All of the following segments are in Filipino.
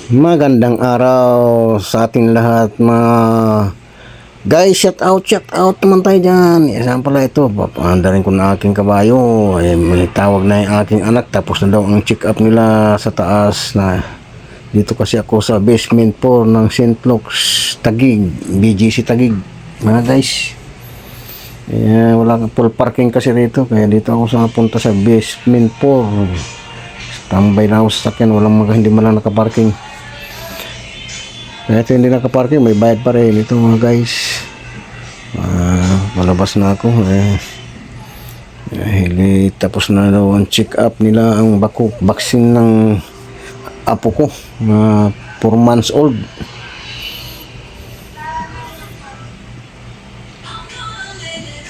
Magandang araw sa ating lahat mga guys, shout out naman tayo dyan. Saan pala ito, papandarin ko na aking kabayo. May tawag na yung aking anak, tapos na daw ang check up nila sa taas. Na dito kasi ako sa basement 4 ng St. Luke's Taguig, BGC Taguig mga guys. Wala full parking kasi rito, kaya dito ako sa punta sa basement 4. Tambay na ako sa sakyan, hindi man lang nakaparking. Ito hindi nakaparking, may bayad pa rin ito mga guys. Palabas na ako tapos na daw ang check up nila, ang vaccine ng apo ko na 4 months old.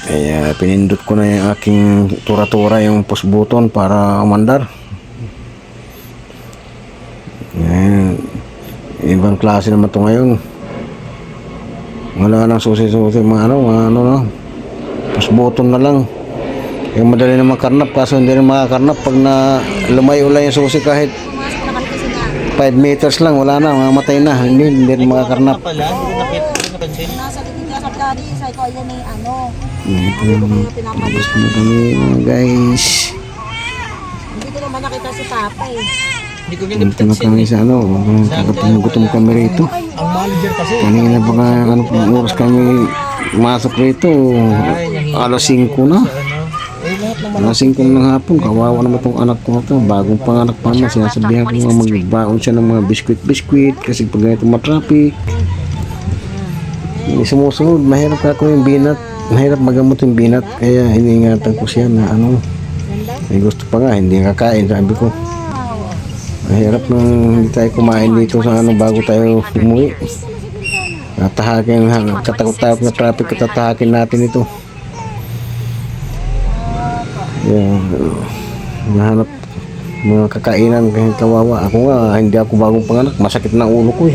Kaya pinindot ko na yung aking tura-tura, yung push button para umandar. Ibang klase naman ito ngayon. Wala nang susi-susi, mga ano, push button na lang. Yung madali na makarnap, kaso hindi rin makakarnap pag na lumayo lang yung susi kahit 5 meters lang, wala na, mamatay na, hindi rin makakarnap. Nasa likod sa daddy, sa ikaw yan may ano. Tapos na kami mga guys. Hindi ko naman nakita si Papa eh. Hindi ko Punta na kami sa gutom kami rito. Ang manager kasi. Kanina baka oras kami masok rito, alas 5 na. Alas 5 ng hapon, kawawa naman itong anak ko na ito. Bagong panganak pa naman, sinasabihan ko nga magbaon siya ng mga biskwit kasi pag ganito matraffic. Sumusunod, mahirap ako yung binat. Mahirap magamot yung binat, kaya iniingatan ko siya na may gusto pa nga, hindi kakain, sabi ko. Mahirap nung hindi tayo kumain dito sa bago tayo umuwi. Katakot-takot na traffic, katatahakin natin ito. Nahanap mga kakainan kahit kawawa. Ako nga, hindi ako bagong panganak, masakit na ulo ko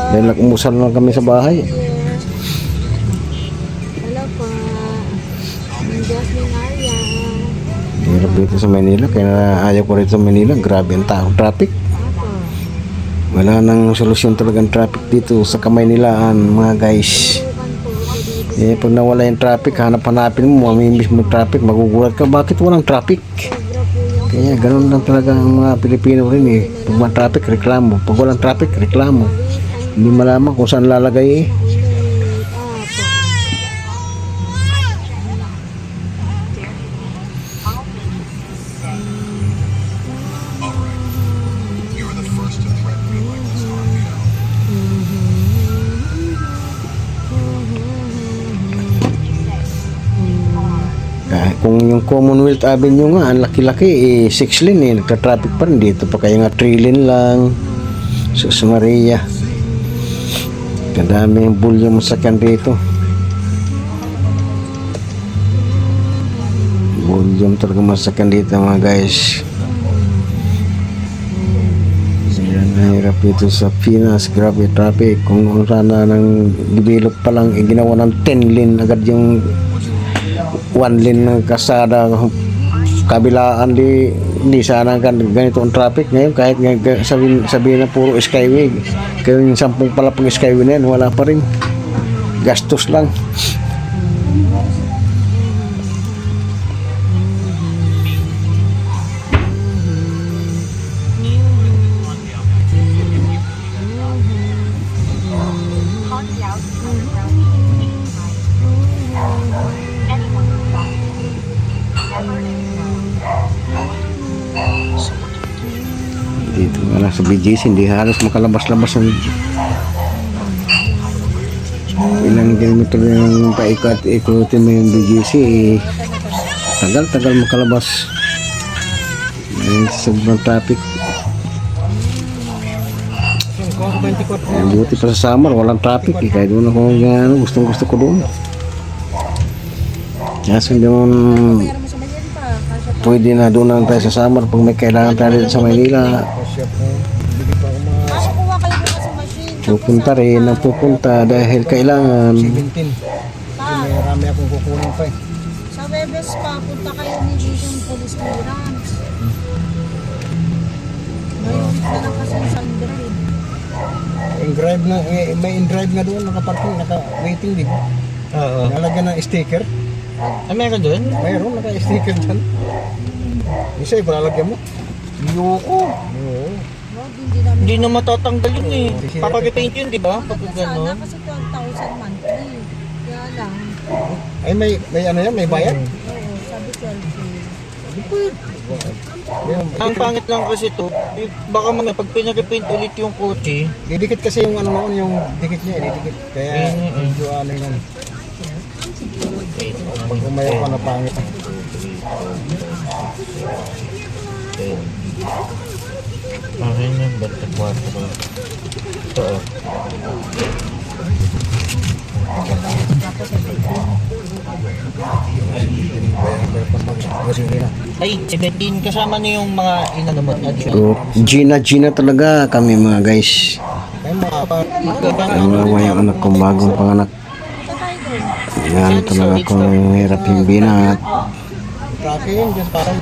dahil umusal lang kami sa bahay. Hello po. Jasmine Arya. Hirap dito sa Manila, kaya ayaw ko rito sa Manila. Grabe ang tao, traffic. Wala nang solusyon talagang traffic dito sa Kamaynilaan mga guys. Pag nawala yung traffic, hanap-hanapin mo, mamimiss mo traffic, magugulat ka, bakit walang traffic? Kaya ganun lang talaga ang mga Pilipino rin Pag may traffic, reklamo. Pag walang traffic, reklamo. Hindi malaman kung saan lalagay Kung yung Commonwealth Avenue nga, ang laki-laki 6 lane nagka-traffic pa rin dito. Pa kaya nga 3 lane lang. Sus Maria. Kadami yung bulyo masakyan dito. Bulyo talaga masakyan dito mga guys. Nahirap dito sa Pinas, grabe traffic. Kung sana nang develop pa lang, ginawa ng 10 lane agad yung 1 lane ng kasada kabilaan, di sana ganito ang traffic ngayon. Kahit sabihin na puro skyway, kaya yung 10 pala pang skyway na yan, wala pa rin, gastos lang. Dito nga sa BGC, hindi halos makalabas-labas ng ilang kilometro yung paikot-ikutin mo yung BGC. Tagal makalabas. Sobrang traffic. Buti pa sa summer, walang traffic kaya doon ako gustong-gusto ko doon. Kaso hindi mo pwede na doon lang tayo sa summer pag may kailangan tayo dito sa Maynila. Makakuha kayo dito sa machine. Pupunta rin ang pupunta dahil kailangan. 17. Marami akong kukunin pa Sa Webes pa, punta kayo ni Vision Police Clearance. Ngayon, na lang kasi yung Sandra Engrave na, may engrave nga doon, nakaparking, naka-waiting din. Oo. Nalagyan ng sticker. Ah, meron doon? Mayroon, naka-sticker dyan. Isa, ipalalagyan mo. Yoko. Oo. Wag, hindi namin. Hindi na matatanggal yun eh. Papagipaint yun, di ba? Pag Sana gano'n. kasi 12,000 monthly. Kaya lang. Ay, may ano yan, may bayad? Oo, sabi 12K. Ang pangit lang kasi to, eh, baka mamaya pag pinagipaint ulit yung kotse, Didikit kasi yung ano noon, yung dikit niya, didikit. Kaya medyo ano yun. Umayaw pa na pangit. okay na, 24. Ito oh. Ay, 17 kasama niyo yung mga inanamot na dito. So, Gina talaga kami mga guys. Ay, mga Ang yung anak kong bagong panganak. Yan talaga ako ng hirap yung binat. tracking, just parang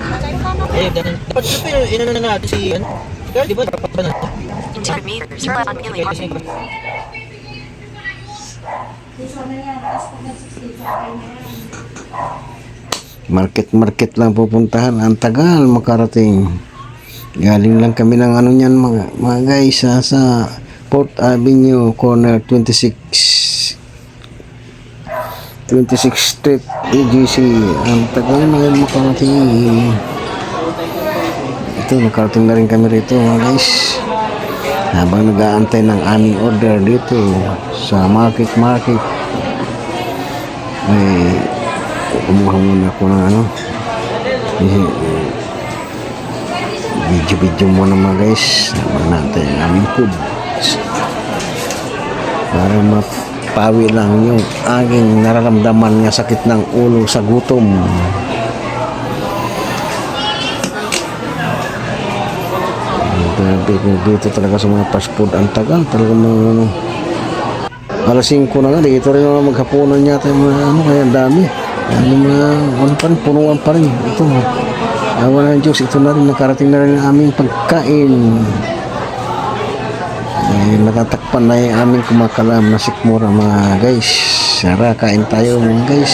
Eh, ganun. Dapat ito yung inano na natin si, ano? Kaya di ba dapat ba natin? 200 meters, turn left on Gilly Kasi, Market lang pupuntahan. Ang tagal makarating. Galing lang kami ng ano niyan mga guys sa Port Avenue, corner 26 Street, AGC. Ang tagal na yan makarating. Ito, nakarating na rin kami rito mga guys. Habang nag-aantay ng aming order dito sa market. Ay, kumuha muna ako ng ano. Video muna mga guys. Habang natin ang aming food. Para mapawi lang yung aking nararamdaman nga sakit ng ulo sa gutom. Dito talaga sa mga fast food ang tagal talaga mga ano. Alas 5 na nga dito rin naman maghapunan yata yung mga ano kaya ang dami. Ano mga ano pa rin, punuan pa rin ito. Awan ng Diyos, ito na rin nakarating na rin ang aming pagkain. Natatakpan na yung aming kumakalam na sikmura mga guys. Sara, kain tayo mga guys.